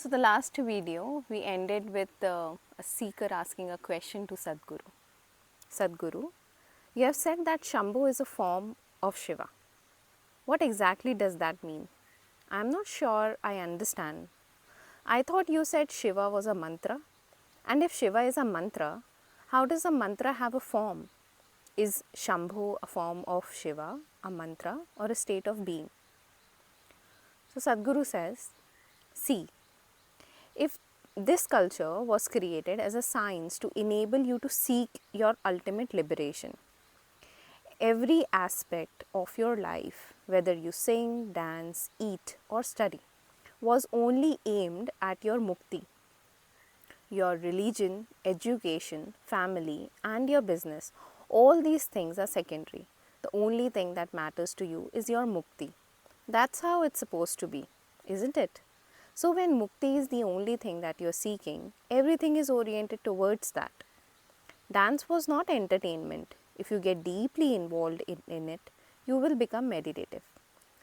So the last video we ended with a seeker asking a question to Sadhguru. Sadhguru, you have said that Shambho is a form of Shiva. What exactly does that mean? I am not sure I understand. I thought you said Shiva was a mantra. And if Shiva is a mantra, how does a mantra have a form? Is Shambho a form of Shiva, a mantra, or a state of being? So Sadhguru says, see, if this culture was created as a science to enable you to seek your ultimate liberation, every aspect of your life, whether you sing, dance, eat, or study, was only aimed at your mukti. Your religion, education, family, and your business, all these things are secondary. The only thing that matters to you is your mukti. That's how it's supposed to be, isn't it? So, when mukti is the only thing that you're seeking, everything is oriented towards that. Dance was not entertainment. If you get deeply involved in it, you will become meditative.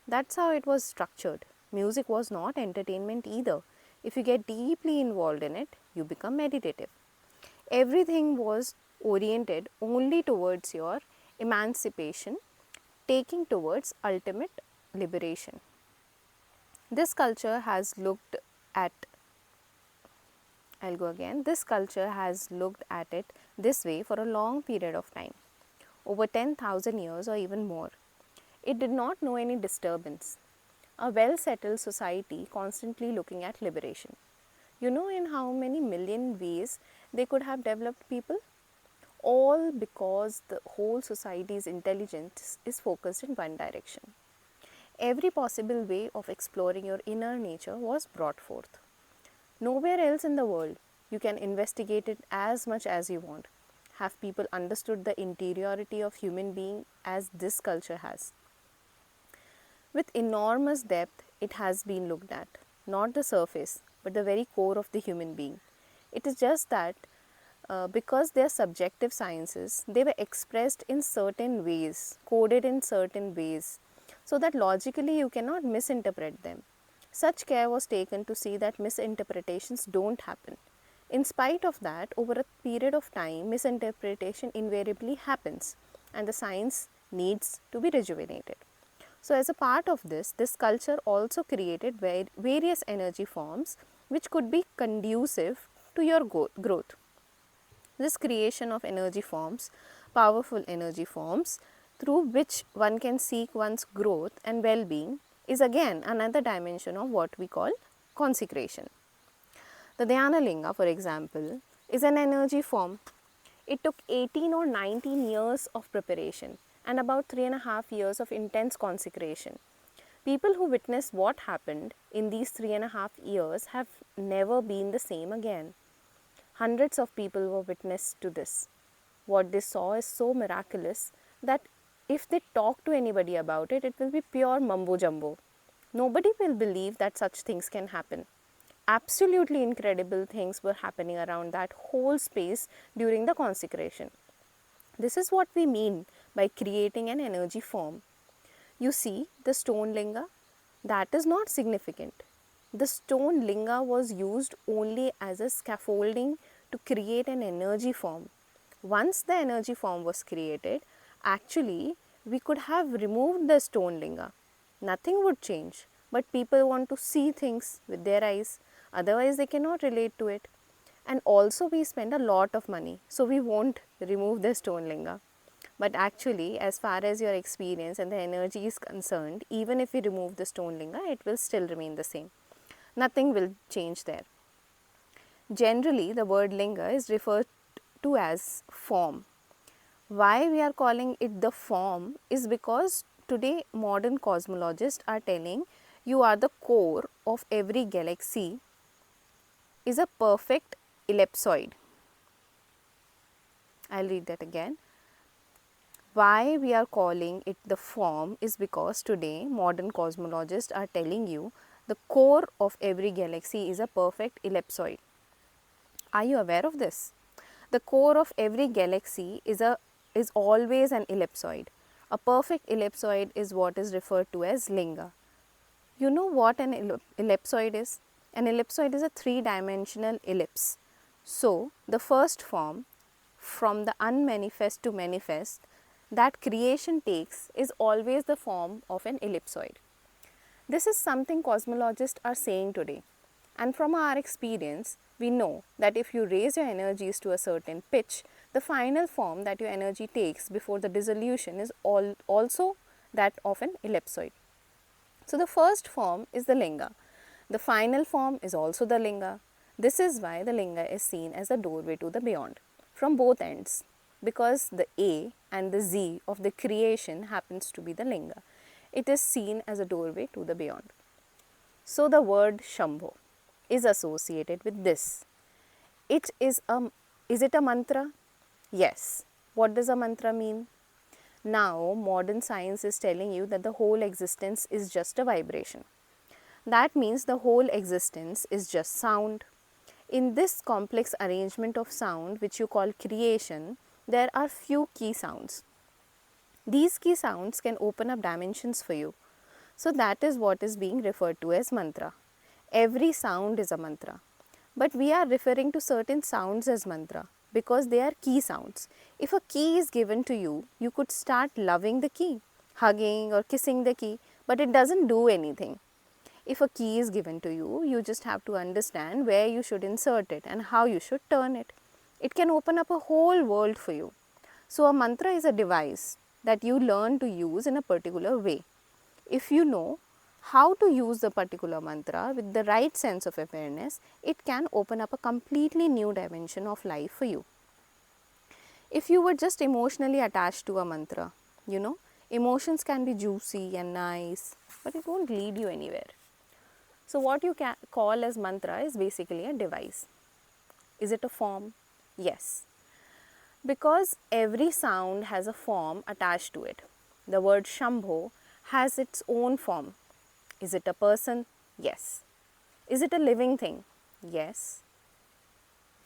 That's how it was structured. Music was not entertainment either. If you get deeply involved in it, you become meditative. Everything was oriented only towards your emancipation, taking towards ultimate liberation. This culture has looked at This culture has looked at it this way for a long period of time, over 10,000 years or even more. It did not know any disturbance. A well settled society constantly looking at liberation. You know in how many million ways they could have developed people? All because the whole society's intelligence is focused in one direction. Every possible way of exploring your inner nature was brought forth. Nowhere else in the world you can investigate it as much as you want. Have people understood the interiority of human being as this culture has? With enormous depth, it has been looked at, not the surface, but the very core of the human being. It is just that because they are subjective sciences, they were expressed in certain ways, coded in certain ways, so that logically you cannot misinterpret them. Such care was taken to see that misinterpretations don't happen. In spite of that, over a period of time, misinterpretation invariably happens, and the science needs to be rejuvenated. So, as a part of this culture also created various energy forms which could be conducive to your growth. This creation of energy forms, powerful energy forms, through which one can seek one's growth and well-being, is again another dimension of what we call consecration. The Dhyana Linga, for example, is an energy form. It took 18 or 19 years of preparation and about 3.5 years of intense consecration. People who witnessed what happened in these 3.5 years have never been the same again. Hundreds of people were witness to this. What they saw is so miraculous that if they talk to anybody about it, it will be pure mumbo jumbo. Nobody will believe that such things can happen. Absolutely incredible things were happening around that whole space during the consecration. This is what we mean by creating an energy form. You see, the stone linga, that is not significant. The stone linga was used only as a scaffolding to create an energy form. Once the energy form was created, actually we could have removed the stone linga. Nothing would change, but people want to see things with their eyes, otherwise they cannot relate to it. And also we spend a lot of money, so we won't remove the stone linga. But actually, as far as your experience and the energy is concerned, even if we remove the stone linga, it will still remain the same. Nothing will change there. Generally, the word linga is referred to as form. Why we are calling it the form is because today modern cosmologists are telling you are the core of every galaxy is a perfect ellipsoid. I'll read that again. Why we are calling it the form is because today modern cosmologists are telling you the core of every galaxy is a perfect ellipsoid. Are you aware of this? The core of every galaxy is always an ellipsoid. A perfect ellipsoid is what is referred to as linga. You know what an ellipsoid is? An ellipsoid is a three-dimensional ellipse. So, the first form, from the unmanifest to manifest, that creation takes is always the form of an ellipsoid. This is something cosmologists are saying today. And from our experience, we know that if you raise your energies to a certain pitch, the final form that your energy takes before the dissolution is also that of an ellipsoid. So the first form is the linga. The final form is also the linga. This is why the linga is seen as a doorway to the beyond from both ends, because the A and the Z of the creation happens to be the linga. It is seen as a doorway to the beyond. So the word Shambho is associated with this. Is it a mantra? Yes. What does a mantra mean? Now, modern science is telling you that the whole existence is just a vibration. That means the whole existence is just sound. In this complex arrangement of sound, which you call creation, there are few key sounds. These key sounds can open up dimensions for you. So that is what is being referred to as mantra. Every sound is a mantra. But we are referring to certain sounds as mantra because they are key sounds. If a key is given to you, you could start loving the key, hugging or kissing the key, but it doesn't do anything. If a key is given to you, you just have to understand where you should insert it and how you should turn it. It can open up a whole world for you. So a mantra is a device that you learn to use in a particular way. If you know how to use the particular mantra with the right sense of awareness, it can open up a completely new dimension of life for you. If you were just emotionally attached to a mantra, emotions can be juicy and nice, but it won't lead you anywhere. So what you can call as mantra is basically a device. Is it a form? Yes. Because every sound has a form attached to it. The word Shambho has its own form. Is it a person? Yes. Is it a living thing? Yes.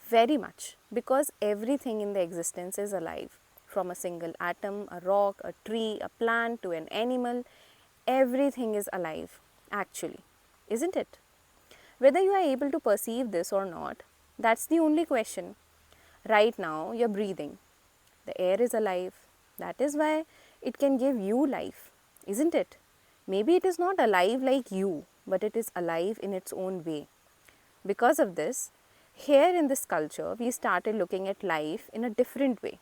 Very much. Because everything in the existence is alive. From a single atom, a rock, a tree, a plant to an animal, everything is alive, actually. Isn't it? Whether you are able to perceive this or not, that's the only question. Right now, you're breathing. The air is alive. That is why it can give you life, isn't it? Maybe it is not alive like you, but it is alive in its own way. Because of this, here in this culture, we started looking at life in a different way.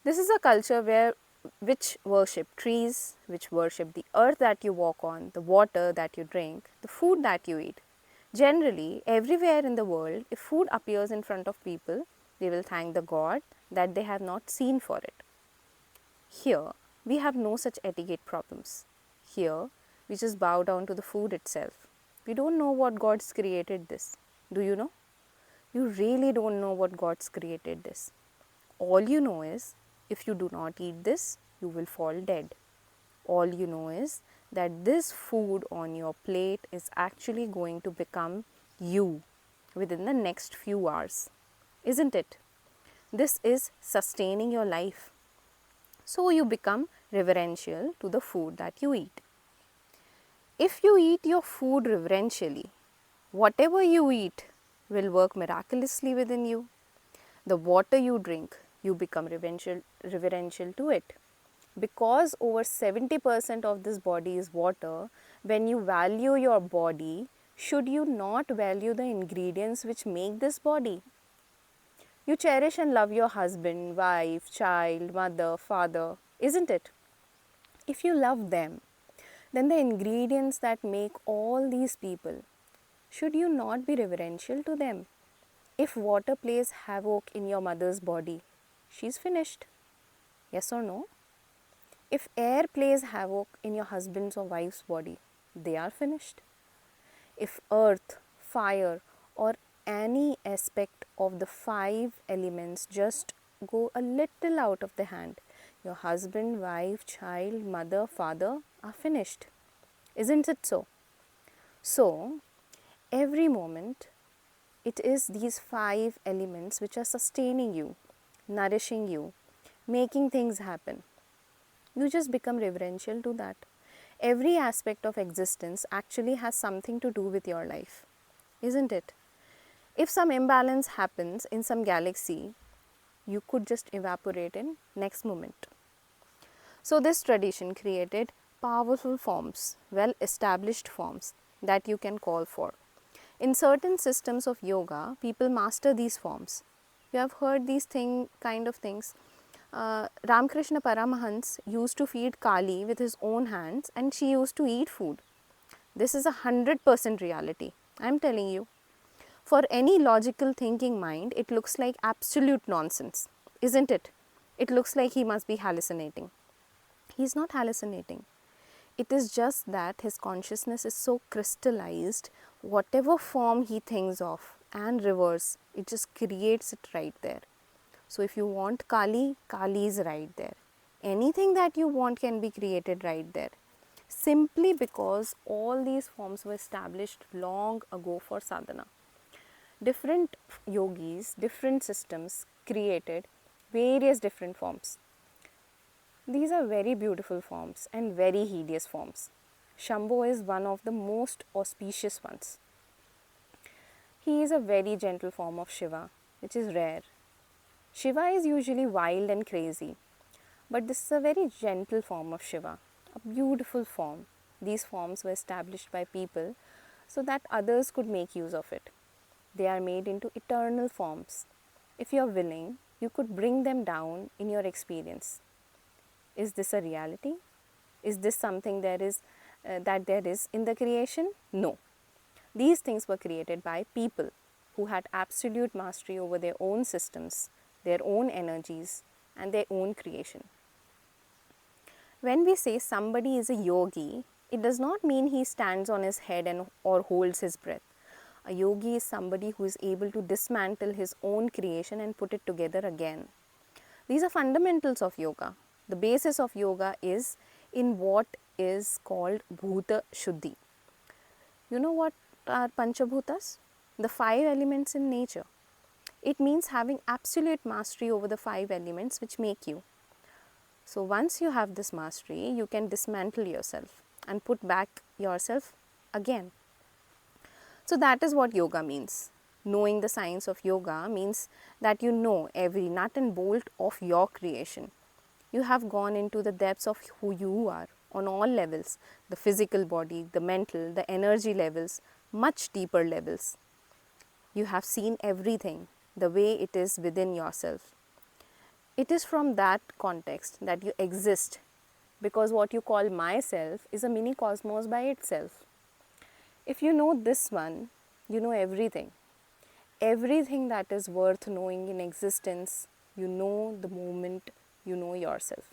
This is a culture which worship trees, which worship the earth that you walk on, the water that you drink, the food that you eat. Generally, everywhere in the world, if food appears in front of people, they will thank the God that they have not seen for it. Here, we have no such etiquette problems. Here, we just bow down to the food itself. We don't know what God's created this. Do you know? You really don't know what God's created this. All you know is, if you do not eat this, you will fall dead. All you know is that this food on your plate is actually going to become you within the next few hours. Isn't it? This is sustaining your life. So you become reverential to the food that you eat. If you eat your food reverentially, whatever you eat will work miraculously within you. The water you drink, you become reverential to it. Because over 70% of this body is water, when you value your body, should you not value the ingredients which make this body? You cherish and love your husband, wife, child, mother, father, isn't it? If you love them, then the ingredients that make all these people, should you not be reverential to them? If water plays havoc in your mother's body, she's finished. Yes or no? If air plays havoc in your husband's or wife's body, they are finished. If earth, fire, or any aspect of the 5 elements just go a little out of the hand, your husband, wife, child, mother, father are finished. Isn't it so? So, every moment, it is these 5 elements which are sustaining you, nourishing you, making things happen. You just become reverential to that. Every aspect of existence actually has something to do with your life, isn't it? If some imbalance happens in some galaxy, you could just evaporate in next moment. So this tradition created powerful forms, well established forms that you can call for. In certain systems of yoga, people master these forms. You have heard these kind of things. Ramakrishna Paramahans used to feed Kali with his own hands and she used to eat food. This is 100% reality. I am telling you. For any logical thinking mind, it looks like absolute nonsense, isn't it? It looks like he must be hallucinating. He is not hallucinating. It is just that his consciousness is so crystallized, whatever form he thinks of and reverse, it just creates it right there. So if you want Kali, Kali is right there. Anything that you want can be created right there. Simply because all these forms were established long ago for sadhana. Different yogis, different systems created various different forms. These are very beautiful forms and very hideous forms. Shambho is one of the most auspicious ones. He is a very gentle form of Shiva, which is rare. Shiva is usually wild and crazy, but this is a very gentle form of Shiva, a beautiful form. These forms were established by people so that others could make use of it. They are made into eternal forms. If you are willing, you could bring them down in your experience. Is this a reality? Is this something that there is in the creation? No. These things were created by people who had absolute mastery over their own systems, their own energies, and their own creation. When we say somebody is a yogi, it does not mean he stands on his head or holds his breath. A yogi is somebody who is able to dismantle his own creation and put it together again. These are fundamentals of yoga. The basis of yoga is in what is called Bhuta Shuddhi. You know what are Panchabhutas? The 5 elements in nature. It means having absolute mastery over the 5 elements which make you. So once you have this mastery, you can dismantle yourself and put back yourself again. So that is what yoga means. Knowing the science of yoga means that you know every nut and bolt of your creation. You have gone into the depths of who you are on all levels, the physical body, the mental, the energy levels, much deeper levels. You have seen everything the way it is within yourself. It is from that context that you exist, because what you call myself is a mini cosmos by itself. If you know this one, you know everything. Everything that is worth knowing in existence, you know the moment you know yourself.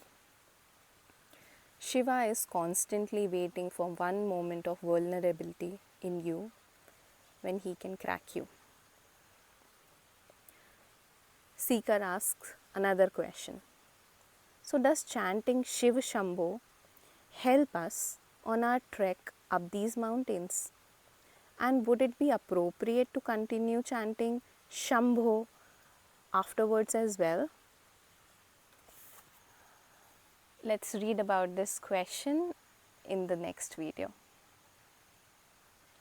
Shiva is constantly waiting for one moment of vulnerability in you when he can crack you. Seeker asks another question. So does chanting Shiv Shambho help us on our trek up these mountains? And would it be appropriate to continue chanting Shambho afterwards as well? Let's read about this question in the next video.